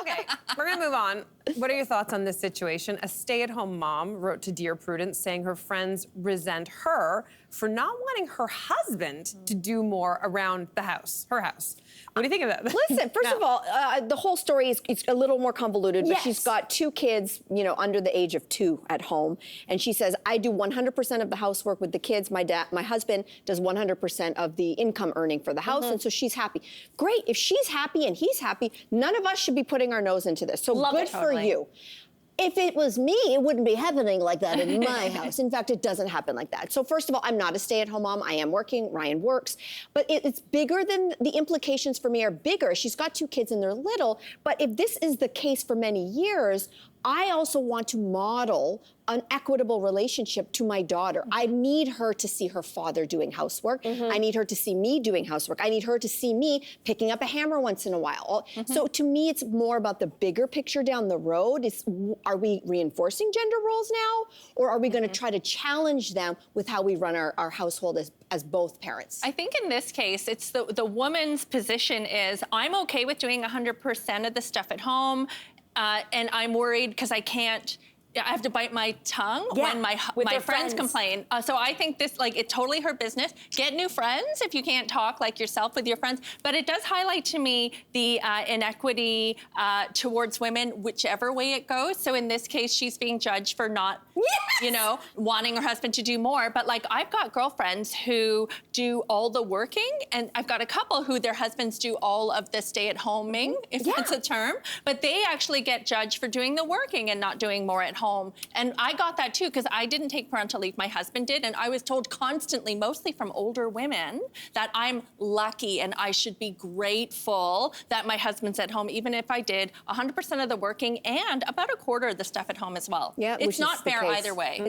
Okay, we're gonna move on. What are your thoughts on this situation? A stay-at-home mom wrote to Dear Prudence saying her friends resent her for not wanting her husband to do more around the house, her house. What do you think of that? Listen, first of all, the whole story is it's a little more convoluted, but Yes. she's got 2 kids, you know, under the age of 2 at home. And she says, I do 100% of the housework with the kids. My husband does 100% of the income earning for the house. And so she's happy. Great. If she's happy and he's happy, none of us should be putting our nose into this. So Love good it. for you. If it was me, it wouldn't be happening like that in my house. In fact, it doesn't happen like that. So first of all, I'm not a stay-at-home mom. I am working. Ryan works. But it's bigger than the implications for me are bigger. She's got 2 kids and they're little. But if this is the case for many years, I also want to model an equitable relationship to my daughter. I need her to see her father doing housework. I need her to see me doing housework. I need her to see me picking up a hammer once in a while. So to me, it's more about the bigger picture down the road. Are we reinforcing gender roles now? Or are we gonna try to challenge them with how we run our household as both parents? I think in this case, it's the woman's position is, I'm okay with doing 100% of the stuff at home, and I'm worried because I have to bite my tongue when my friends complain. So I think this, like, it's totally her business. Get new friends if you can't talk like yourself with your friends. But it does highlight to me the inequity towards women, whichever way it goes. So in this case, she's being judged for not, you know, wanting her husband to do more. But like, I've got girlfriends who do all the working, and I've got a couple who their husbands do all of the stay-at-homing, if that's a term. But they actually get judged for doing the working and not doing more at home. And I got that too, because I didn't take parental leave, my husband did, and I was told constantly, mostly from older women, that I'm lucky and I should be grateful that my husband's at home, even if I did 100% of the working and about a quarter of the stuff at home as well. Yeah, it's not fair either way.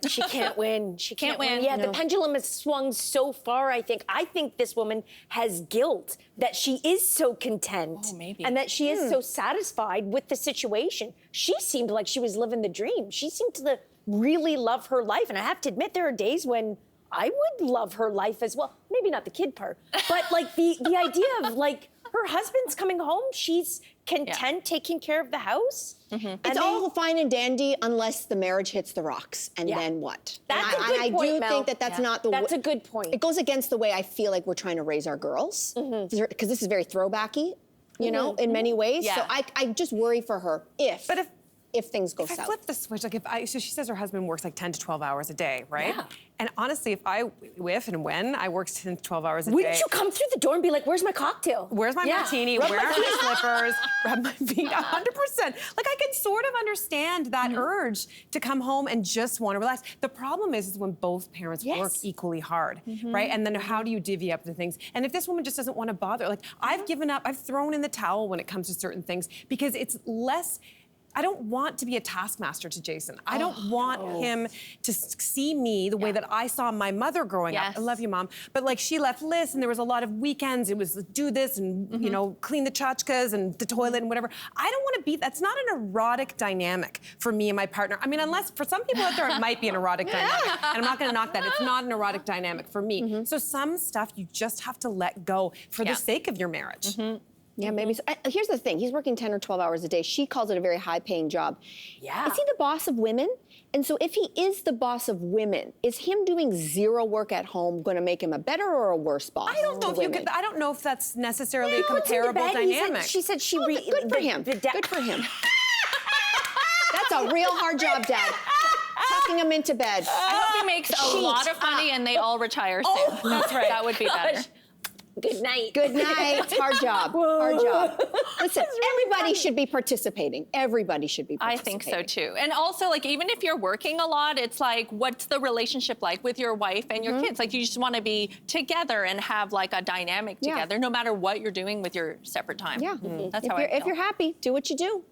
She can't win. She can't win. win. Yeah, the pendulum has swung so far, I think. I think this woman has guilt that she is so content. Oh, maybe. And that she is so satisfied with the situation. She seemed like she was living the dream. She seemed to really love her life. And I have to admit, there are days when I would love her life as well. Maybe not the kid part, but like the idea of like her husband's coming home, she's content taking care of the house. It's all fine and dandy unless the marriage hits the rocks, and then what? That's a good point, I do Mel. think that that's not the way. That's a good point. It goes against the way I feel like we're trying to raise our girls, because this is very throwbacky, you know, in many ways. Yeah. So I just worry for her if things go If I south. flip the switch, like so she says her husband works like 10 to 12 hours a day, right? Yeah. And honestly, if and when I work 10 to 12 hours a day. Wouldn't you come through the door and be like, where's my cocktail? Where's my martini? Where are my slippers? Rub my feet, 100%. Like, I can sort of understand that urge to come home and just want to relax. The problem is when both parents work equally hard, right? And then how do you divvy up the things? And if this woman just doesn't want to bother, like, I've given up, I've thrown in the towel when it comes to certain things because it's less. I don't want to be a taskmaster to Jason. I don't want him to see me the way that I saw my mother growing up. I love you, Mom. But like, she left lists and there was a lot of weekends. It was do this and, you know, clean the tchotchkes and the toilet and whatever. I don't want to be, that's not an erotic dynamic for me and my partner. I mean, unless for some people out there, it might be an erotic dynamic. And I'm not going to knock that. It's not an erotic dynamic for me. So some stuff you just have to let go for the sake of your marriage. Yeah, maybe so. Here's the thing. He's working 10 or 12 hours a day. She calls it a very high-paying job. Yeah. Is he the boss of women? And so if he is the boss of women, is him doing zero work at home going to make him a better or a worse boss? I don't know if you could, I don't know if that's necessarily a Puts him to comparable bed. dynamic. She said she Good for him. Good for him. That's a real hard job, Dad. Tucking him into bed. I hope he makes a lot of money and they all retire soon. That's right. That would be better. Good night. Good night. It's hard job. Hard job. Listen, everybody should be participating. Everybody should be I participating. think so too. And also, like, even if you're working a lot, it's like, what's the relationship like with your wife and your kids? Like, you just want to be together and have like a dynamic together, no matter what you're doing with your separate time. Yeah. That's how I feel. If you're happy, do what you do.